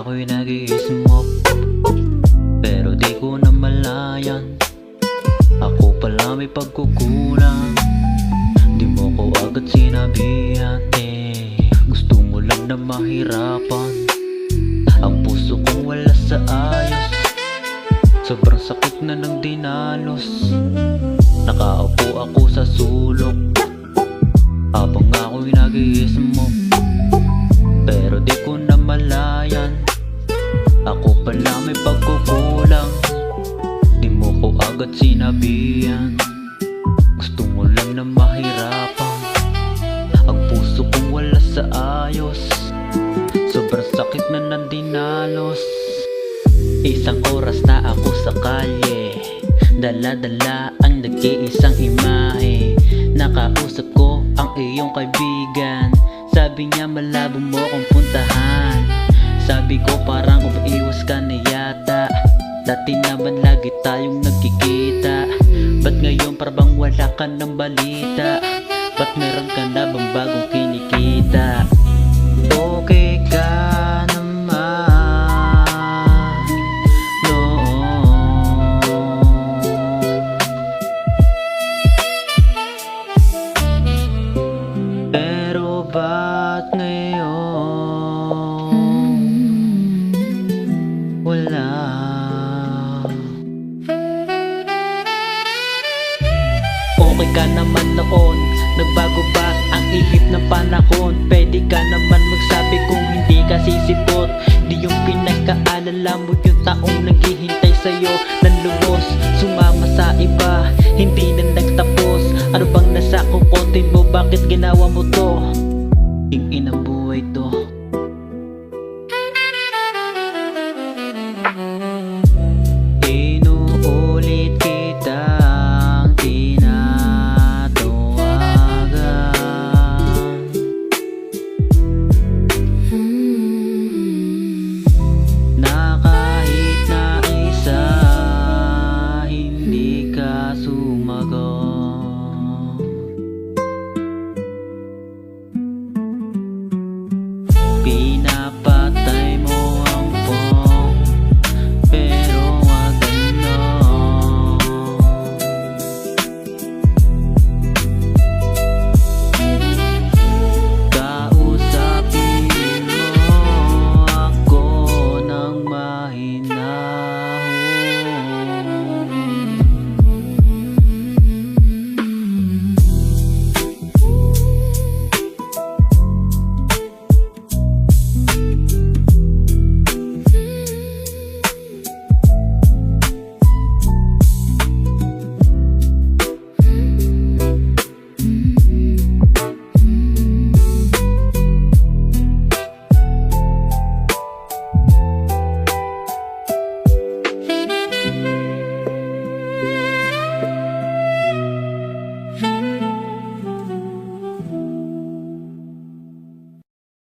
ako'y nag-i-smoke, pero di ko na malayan. Ako pala may pagkukulang, di mo ko agad sinabihan. Gusto mo lang na mahirapan, ang puso kong wala sa ayos. Sobrang sakit na ng dinalos, nakaupo ako sa sulok habang ako'y nag-i-smoke, pero di ko na malayan. Ako pala may pagkukulang, di mo ko agad sinabihan. Gusto mo lang na mahirapan, ang puso kong wala sa ayos. Sobrang sakit na ng dinalos. Isang oras na ako sa kalye, dala-dala ang nag-iisang imahe. Nakausap ko ang iyong kaibigan, sabi niya malabo mo kong puntahan. Sabi ko parang umiiwas ka na yata, dati naman lagi tayong nagkikita. Ba't ngayon parang wala ka ng balita? Ba't meron ka na bang bagong kinikita? Okay ka naman noon, pero ba't ngayon wala? Okay ka naman noon, nagbago ba ang ihip ng panahon? Pwede ka naman magsabi kung hindi ka sisipot. Di yung pinagkaalala mo yung taong naghihintay sa'yo ng lubos, sumama sa iba, hindi na nagtapos. Ano bang nasa kukotin mo, bakit ginawa mo to? Ing ina mo